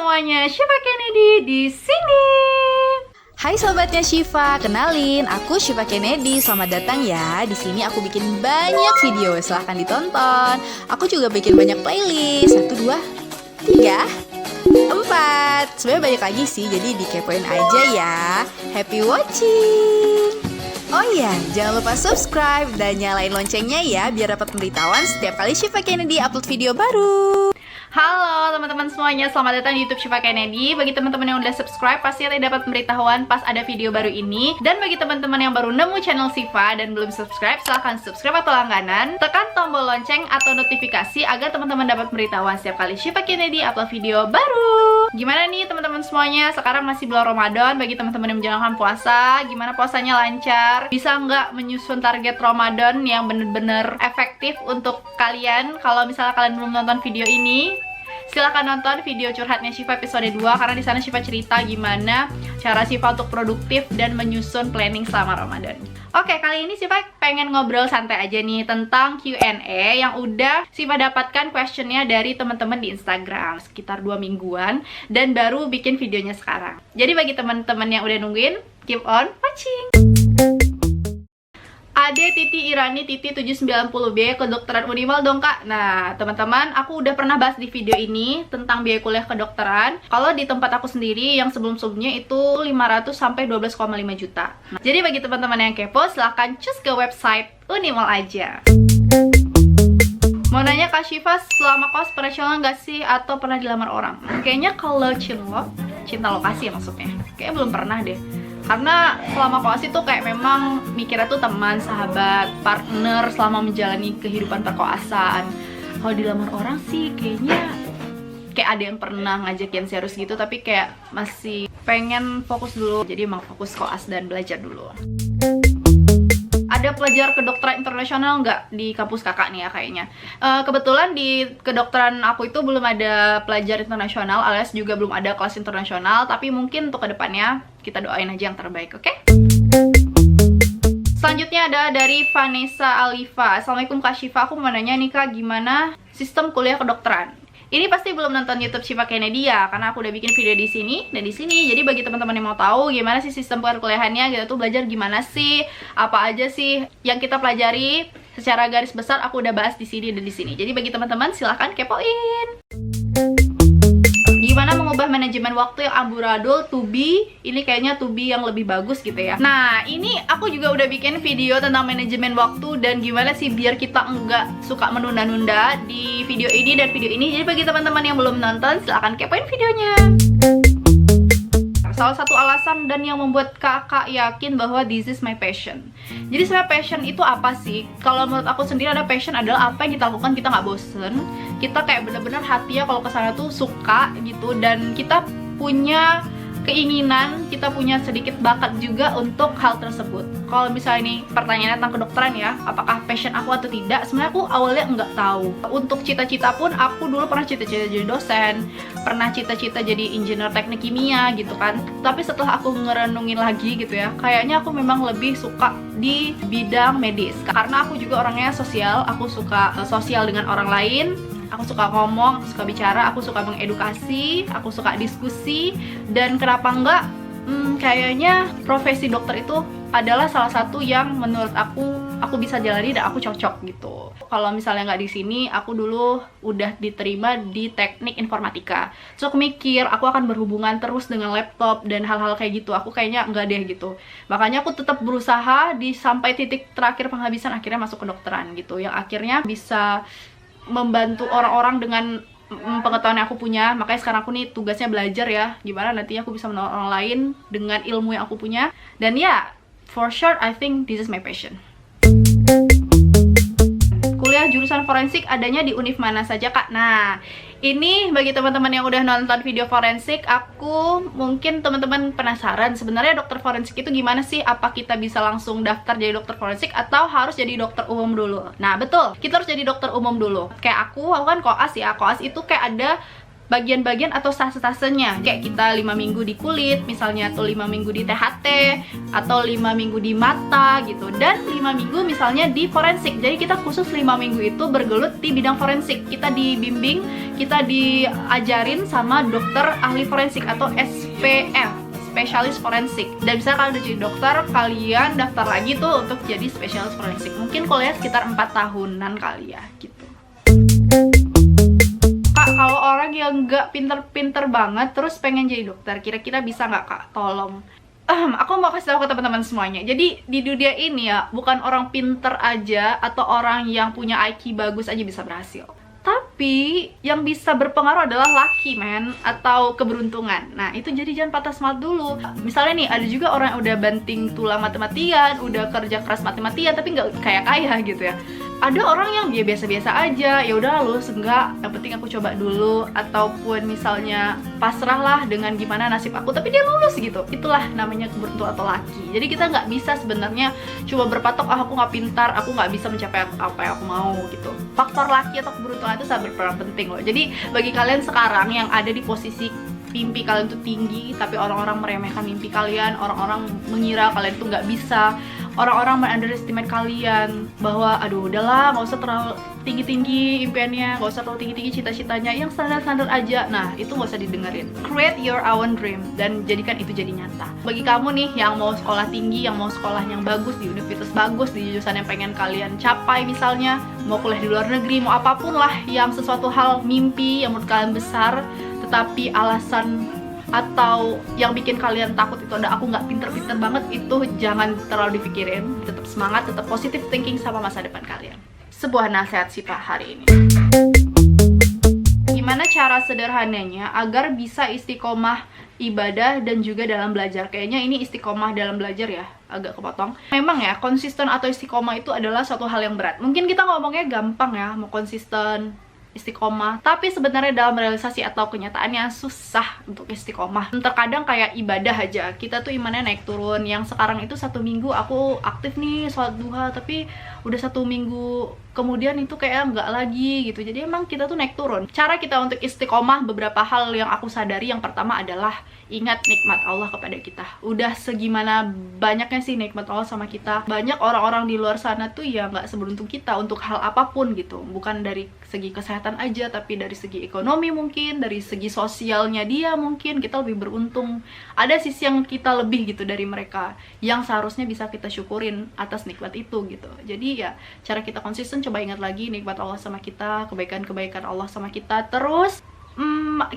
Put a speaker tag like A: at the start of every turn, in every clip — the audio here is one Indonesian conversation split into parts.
A: semuanya, Syifa Kennedy di sini.
B: Hai sobatnya Syifa, kenalin aku Syifa Kennedy. Selamat datang ya. Di sini aku bikin banyak video, silahkan ditonton. Aku juga bikin banyak playlist. 1, 2, 3, 4. Sebenarnya banyak lagi sih, jadi dikepoin aja ya. Happy watching. Oh iya, jangan lupa subscribe dan nyalain loncengnya ya, biar dapat pemberitahuan setiap kali Syifa Kennedy upload video baru.
A: Halo teman-teman semuanya, selamat datang di YouTube Syifa Kennedy. Bagi teman-teman yang udah subscribe, pasti dapat pemberitahuan pas ada video baru ini. Dan bagi teman-teman yang baru nemu channel Syifa dan belum subscribe, silahkan subscribe atau langganan. Tekan tombol lonceng atau notifikasi agar teman-teman dapat pemberitahuan setiap kali Syifa Kennedy upload video baru. Gimana nih teman-teman semuanya? Sekarang masih bulan Ramadan. Bagi teman-teman yang menjalankan puasa, gimana puasanya lancar? Bisa nggak menyusun target Ramadan yang bener-bener efektif untuk kalian? Kalau misalnya kalian belum nonton video ini, silahkan nonton video curhatnya Syifa episode 2, karena di sana Syifa cerita gimana cara Syifa untuk produktif dan menyusun planning selama Ramadan. Oke, kali ini Syifa pengen ngobrol santai aja nih tentang Q&A yang udah Syifa dapatkan questionnya dari teman-teman di Instagram sekitar 2 mingguan dan baru bikin videonya sekarang. Jadi bagi teman-teman yang udah nungguin, keep on watching. Ade Titi Irani Titi 790B kedokteran Unimal dong kak. Nah teman-teman, aku udah pernah bahas di video ini tentang biaya kuliah kedokteran. Kalau di tempat aku sendiri yang sebelum-sebelumnya itu 500 sampai 12,5 juta. Nah, jadi bagi teman-teman yang kepo, silahkan cus ke website Unimal aja. Mau nanya Kak Syifa, selama kos pernah cinlok nggak sih atau pernah dilamar orang? Kayaknya kalau cinlok, cinta lokasi ya maksudnya, kayaknya belum pernah deh. Karena selama koas itu kayak memang mikirnya tuh teman, sahabat, partner selama menjalani kehidupan perkoasan. Kalau dilamar orang sih kayaknya kayak ada yang pernah ngajakin serius gitu, tapi kayak masih pengen fokus dulu. Jadi emang fokus koas dan belajar dulu. Ada pelajar kedokteran internasional nggak di kampus kakak nih ya kayaknya? Kebetulan di kedokteran aku itu belum ada pelajar internasional, alias juga belum ada kelas internasional. Tapi mungkin untuk kedepannya kita doain aja yang terbaik, oke? Selanjutnya ada dari Vanessa Alifa. Assalamualaikum Kak Syifa, aku mau nanya nih Kak, gimana sistem kuliah kedokteran? Ini pasti belum nonton YouTube Syifa Kennedy ya, karena aku udah bikin video di sini dan di sini. Jadi bagi teman-teman yang mau tahu gimana sih sistem perkuliahannya, gitu tuh belajar gimana sih, apa aja sih yang kita pelajari secara garis besar, aku udah bahas di sini dan di sini. Jadi bagi teman-teman silahkan kepoin. Gimana mengubah manajemen waktu yang amburadul to be, ini kayaknya to be yang lebih bagus gitu ya. Nah ini aku juga udah bikin video tentang manajemen waktu dan gimana sih biar kita enggak suka menunda-nunda di video ini dan video ini. Jadi bagi teman-teman yang belum nonton, silahkan kepoin videonya. Salah satu alasan dan yang membuat kakak yakin bahwa this is my passion. Jadi sebenarnya passion itu apa sih? Kalau menurut aku sendiri ada passion adalah apa yang kita lakukan kita nggak bosen. Kita kayak bener-bener hati ya kalau kesana tuh suka gitu, dan kita punya keinginan, kita punya sedikit bakat juga untuk hal tersebut. Kalau misalnya ini pertanyaannya tentang kedokteran ya, apakah passion aku atau tidak, sebenarnya aku awalnya nggak tahu. Untuk cita-cita pun aku dulu pernah cita-cita jadi dosen, pernah cita-cita jadi insinyur teknik kimia gitu kan. Tapi setelah aku ngerenungin lagi gitu ya, kayaknya aku memang lebih suka di bidang medis. Karena aku juga orangnya sosial, aku suka sosial dengan orang lain. Aku suka ngomong, aku suka bicara, aku suka mengedukasi, aku suka diskusi. Dan kenapa enggak, kayaknya profesi dokter itu adalah salah satu yang menurut aku bisa jalani dan aku cocok gitu. Kalau misalnya nggak di sini, aku dulu udah diterima di teknik informatika. So aku mikir aku akan berhubungan terus dengan laptop dan hal-hal kayak gitu. Aku kayaknya enggak deh gitu. Makanya aku tetap berusaha sampai titik terakhir penghabisan, akhirnya masuk kedokteran gitu. Yang akhirnya bisa membantu orang-orang dengan pengetahuan yang aku punya. Makanya sekarang aku nih tugasnya belajar ya, gimana nantinya aku bisa menolong orang lain dengan ilmu yang aku punya. Dan ya, for sure I think this is my passion. Kuliah jurusan forensik adanya di univ mana saja kak? Nah ini bagi teman-teman yang udah nonton video forensik, aku mungkin teman-teman penasaran sebenarnya dokter forensik itu gimana sih? Apa kita bisa langsung daftar jadi dokter forensik atau harus jadi dokter umum dulu? Nah betul, kita harus jadi dokter umum dulu. Kayak aku kan koas ya, koas itu kayak ada bagian-bagian atau stase-stasenya. Kayak kita 5 minggu di kulit misalnya, atau 5 minggu di THT, atau 5 minggu di mata gitu. Dan 5 minggu misalnya di forensik. Jadi kita khusus 5 minggu itu bergelut di bidang forensik. Kita dibimbing, kita diajarin sama dokter ahli forensik atau SPF, spesialis forensik. Dan bisa kalian udah jadi dokter, kalian daftar lagi tuh untuk jadi spesialis forensik. Mungkin kuliah sekitar 4 tahunan kali ya gitu. Kak, kalau orang yang nggak pinter-pinter banget terus pengen jadi dokter, kira-kira bisa nggak Kak? Tolong. Aku mau kasih tahu ke teman-teman semuanya. Jadi di dunia ini ya, bukan orang pinter aja atau orang yang punya IQ bagus aja bisa berhasil. Tapi yang bisa berpengaruh adalah lucky man, atau keberuntungan. Nah itu jadi jangan patah semangat dulu. Misalnya nih, ada juga orang yang udah banting tulang mati-matian, udah kerja keras mati-matian tapi nggak kaya gitu ya. Ada orang yang dia biasa-biasa aja, ya udah lulus enggak, yang penting aku coba dulu. Ataupun misalnya pasrahlah dengan gimana nasib aku, tapi dia lulus gitu. Itulah namanya keberuntungan atau lucky. Jadi kita nggak bisa sebenarnya cuma berpatok, aku nggak pintar, aku nggak bisa mencapai apa yang aku mau gitu. Faktor lucky atau keberuntungan itu sangat berperan penting loh. Jadi bagi kalian sekarang yang ada di posisi mimpi kalian tuh tinggi, tapi orang-orang meremehkan mimpi kalian, orang-orang mengira kalian tuh nggak bisa, orang-orang underestimate kalian bahwa aduh udahlah nggak usah terlalu tinggi-tinggi impiannya, nggak usah terlalu tinggi-tinggi cita-citanya, yang standar-standar aja. Nah itu nggak usah didengerin. Create your own dream dan jadikan itu jadi nyata. Bagi kamu nih yang mau sekolah tinggi, yang mau sekolah yang bagus di universitas bagus, di jurusan yang pengen kalian capai misalnya, mau kuliah di luar negeri, mau apapun lah yang sesuatu hal mimpi yang menurut kalian besar, tetapi alasan atau yang bikin kalian takut itu ada aku nggak pinter-pinter banget, itu jangan terlalu dipikirin. Tetap semangat, tetap positive thinking sama masa depan kalian. Sebuah nasihat sih Pak hari ini. Gimana cara sederhananya agar bisa istiqomah ibadah dan juga dalam belajar? Kayaknya ini istiqomah dalam belajar ya, agak kepotong. Memang ya, konsisten atau istiqomah itu adalah suatu hal yang berat. Mungkin kita ngomongnya gampang ya, mau konsisten, istiqomah, tapi sebenarnya dalam realisasi atau kenyataannya susah untuk istiqomah. Terkadang kayak ibadah aja, kita tuh imannya naik turun. Yang sekarang itu 1 minggu aku aktif nih sholat duha, tapi udah 1 minggu kemudian itu kayak nggak lagi gitu. Jadi emang kita tuh naik turun. Cara kita untuk istiqomah, beberapa hal yang aku sadari. Yang pertama adalah ingat nikmat Allah kepada kita. Udah segimana banyaknya sih nikmat Allah sama kita. Banyak orang-orang di luar sana tuh ya nggak seberuntung kita untuk hal apapun gitu. Bukan dari segi kesehatan aja, tapi dari segi ekonomi mungkin, dari segi sosialnya dia mungkin kita lebih beruntung. Ada sisi yang kita lebih gitu dari mereka, yang seharusnya bisa kita syukurin atas nikmat itu gitu. Jadi ya cara kita konsisten, coba ingat lagi nikmat Allah sama kita, kebaikan-kebaikan Allah sama kita. Terus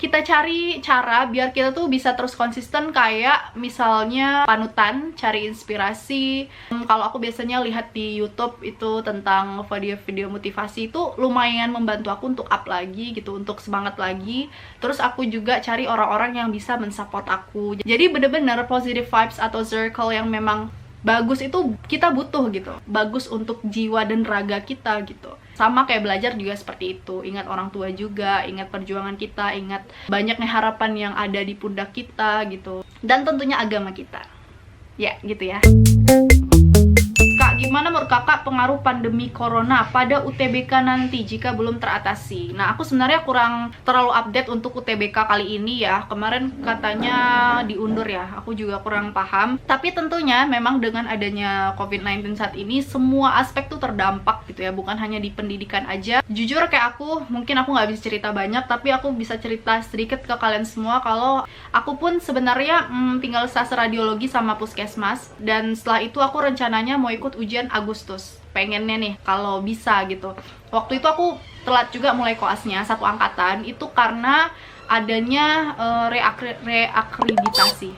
A: kita cari cara biar kita tuh bisa terus konsisten, kayak misalnya panutan, cari inspirasi. Kalau aku biasanya lihat di YouTube itu tentang video-video motivasi, itu lumayan membantu aku untuk up lagi gitu, untuk semangat lagi. Terus aku juga cari orang-orang yang bisa mensupport aku. Jadi bener-bener positive vibes atau circle yang memang bagus itu kita butuh gitu. Bagus untuk jiwa dan raga kita gitu. Sama kayak belajar juga seperti itu. Ingat orang tua juga, ingat perjuangan kita, ingat banyaknya harapan yang ada di pundak kita gitu. Dan tentunya agama kita. Ya, gitu ya. Kak, gimana menurut kakak pengaruh pandemi corona pada UTBK nanti jika belum teratasi? Nah, aku sebenarnya kurang terlalu update untuk UTBK kali ini ya. Kemarin katanya diundur ya, aku juga kurang paham. Tapi tentunya memang dengan adanya COVID-19 saat ini, semua aspek tuh terdampak gitu ya, bukan hanya di pendidikan aja. Jujur kayak aku, mungkin aku nggak bisa cerita banyak, tapi aku bisa cerita sedikit ke kalian semua kalau aku pun sebenarnya tinggal stase radiologi sama puskesmas. Dan setelah itu aku rencananya mau ikut ujian Agustus, pengennya nih kalau bisa gitu. Waktu itu aku telat juga mulai koasnya, 1 angkatan itu karena adanya reakreditasi.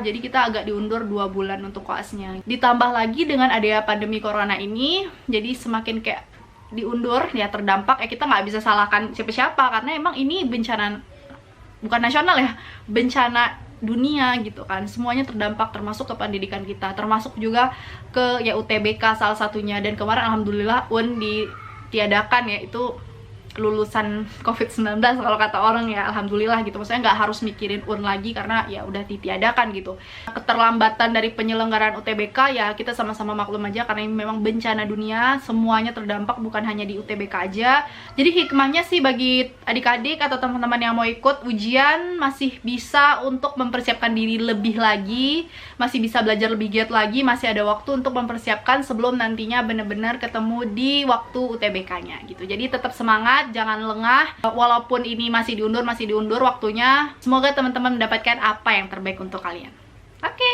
A: Jadi kita agak diundur 2 bulan untuk koasnya. Ditambah lagi dengan adanya pandemi corona ini, jadi semakin kayak diundur ya, terdampak. Kita nggak bisa salahkan siapa-siapa karena emang ini bencana bukan nasional ya, bencana dunia gitu kan. Semuanya terdampak, termasuk ke pendidikan kita, termasuk juga ke ya UTBK salah satunya. Dan kemarin alhamdulillah UN ditiadakan ya, itu lulusan COVID-19 kalau kata orang ya, alhamdulillah gitu. Maksudnya nggak harus mikirin UN lagi karena ya udah ditiadakan gitu. Keterlambatan dari penyelenggaraan UTBK ya kita sama-sama maklum aja karena ini memang bencana dunia, semuanya terdampak bukan hanya di UTBK aja. Jadi hikmahnya sih bagi adik-adik atau teman-teman yang mau ikut ujian masih bisa untuk mempersiapkan diri lebih lagi, masih bisa belajar lebih giat lagi, masih ada waktu untuk mempersiapkan sebelum nantinya benar-benar ketemu di waktu UTBK-nya gitu. Jadi tetap semangat, jangan lengah, walaupun ini masih diundur waktunya. Semoga teman-teman mendapatkan apa yang terbaik untuk kalian. Oke.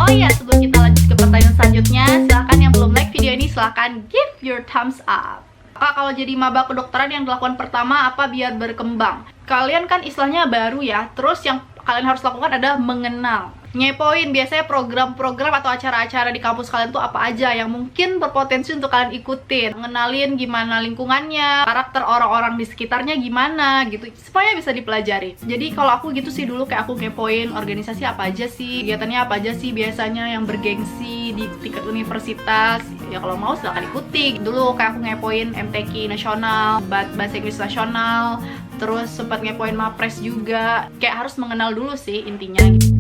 A: Oh iya, sebelum kita lanjut ke pertanyaan selanjutnya, silahkan yang belum like video ini silahkan give your thumbs up. Kak, kalau jadi maba kedokteran yang dilakukan pertama apa biar berkembang? Kalian kan istilahnya baru ya, terus yang kalian harus lakukan adalah mengenal, ngepoin biasanya program-program atau acara-acara di kampus kalian tuh apa aja yang mungkin berpotensi untuk kalian ikutin, ngenalin gimana lingkungannya, karakter orang-orang di sekitarnya gimana gitu, supaya bisa dipelajari. Jadi kalau aku gitu sih dulu, kayak aku ngepoin organisasi apa aja sih, kegiatannya apa aja sih biasanya yang bergengsi di tingkat universitas. Ya kalau mau silahkan ikuti. Dulu kayak aku ngepoin MTQ nasional, bahasa Inggris nasional, terus sempat ngepoin Mapres juga. Kayak harus mengenal dulu sih intinya gitu.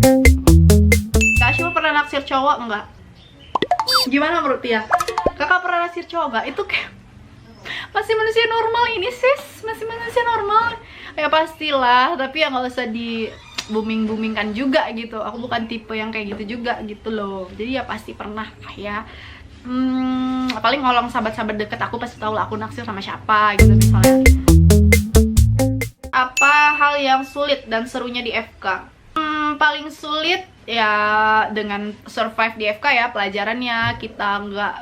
A: Kak Syifa pernah naksir cowok enggak? Gimana menurut dia? Kakak pernah naksir cowok enggak? Itu kayak masih manusia normal ini sis, masih manusia normal. Ya pastilah, tapi ya nggak usah di booming-boomingkan juga gitu. Aku bukan tipe yang kayak gitu juga gitu loh. Jadi ya pasti pernah ya. Paling ngolong sahabat-sahabat deket aku pasti tahu lah aku naksir sama siapa gitu misalnya. Apa hal yang sulit dan serunya di FK? Paling sulit ya dengan survive di FK ya, pelajarannya kita nggak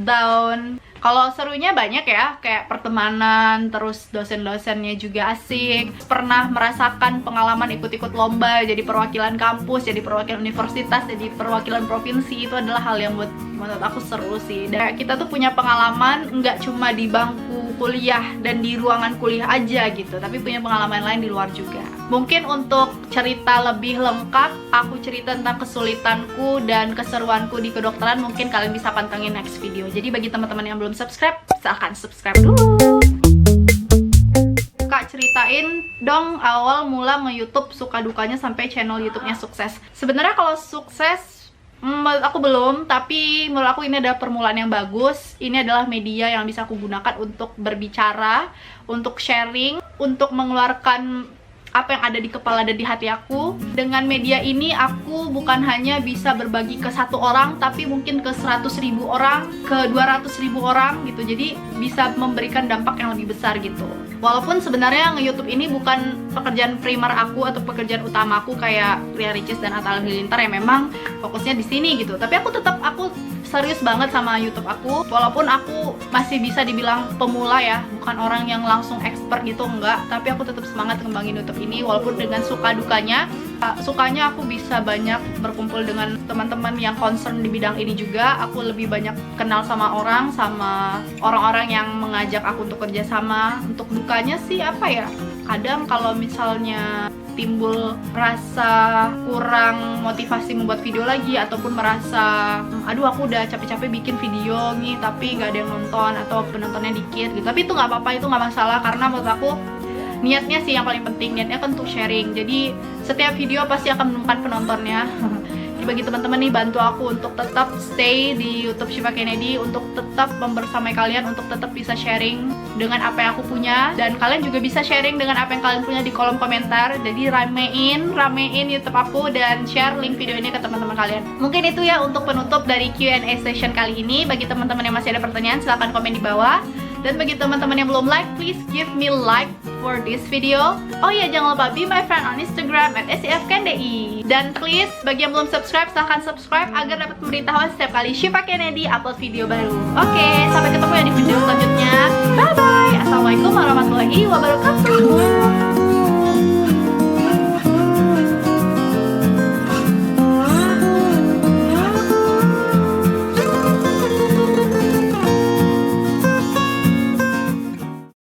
A: down. Kalau serunya banyak ya, kayak pertemanan, terus dosen-dosennya juga asik. Pernah merasakan pengalaman ikut-ikut lomba, jadi perwakilan kampus, jadi perwakilan universitas, jadi perwakilan provinsi. Itu adalah hal yang menurut aku seru sih. Dan kita tuh punya pengalaman nggak cuma di bangku kuliah dan di ruangan kuliah aja gitu, tapi punya pengalaman lain di luar juga. Mungkin untuk cerita lebih lengkap, aku cerita tentang kesulitanku dan keseruanku di kedokteran, mungkin kalian bisa pantengin next video. Jadi bagi teman-teman yang belum subscribe, silahkan subscribe dulu. Kak, ceritain dong awal mula nge-YouTube, suka dukanya sampai channel YouTube-nya sukses. Sebenarnya kalau sukses, menurut aku belum, tapi menurut aku ini adalah permulaan yang bagus. Ini adalah media yang bisa aku gunakan untuk berbicara, untuk sharing, untuk mengeluarkan apa yang ada di kepala dan di hati aku. Dengan media ini aku bukan hanya bisa berbagi ke satu orang, tapi mungkin ke 100.000 orang, ke 200.000 orang gitu. Jadi bisa memberikan dampak yang lebih besar gitu. Walaupun sebenarnya nge-YouTube ini bukan pekerjaan primer aku atau pekerjaan utama aku kayak Ria Ricis dan Atta Halilintar yang memang fokusnya di sini gitu. Tapi aku serius banget sama YouTube aku. Walaupun aku masih bisa dibilang pemula ya, bukan orang yang langsung expert gitu, enggak. Tapi aku tetap semangat ngembangin YouTube ini walaupun dengan suka dukanya. Sukanya aku bisa banyak berkumpul dengan teman-teman yang concern di bidang ini juga. Aku lebih banyak kenal sama orang-orang yang mengajak aku untuk kerjasama. Untuk dukanya sih apa ya? Kadang kalau misalnya timbul rasa kurang motivasi membuat video lagi, ataupun merasa aduh aku udah capek-capek bikin video nih tapi nggak ada yang nonton atau penontonnya dikit gitu. Tapi itu nggak apa-apa, itu nggak masalah, karena menurut aku niatnya sih yang paling penting. Niatnya kan untuk sharing, jadi setiap video pasti akan menemukan penontonnya. Jadi bagi teman-teman nih, bantu aku untuk tetap stay di YouTube Syifa Kennedy, untuk tetap membersamai kalian, untuk tetap bisa sharing dengan apa yang aku punya, dan kalian juga bisa sharing dengan apa yang kalian punya di kolom komentar. Jadi ramein YouTube aku dan share link video ini ke teman-teman kalian. Mungkin itu ya untuk penutup dari Q&A session kali ini. Bagi teman-teman yang masih ada pertanyaan, silahkan komen di bawah. Dan bagi teman-teman yang belum like, please give me like for this video. Oh iya, jangan lupa be my friend on Instagram @sifkndi. Dan please, bagi yang belum subscribe, silahkan subscribe agar dapat pemberitahuan setiap kali Syifa Kennedy upload video baru. Oke, sampai ketemu ya di video selanjutnya. Bye-bye. Assalamualaikum warahmatullahi wabarakatuh.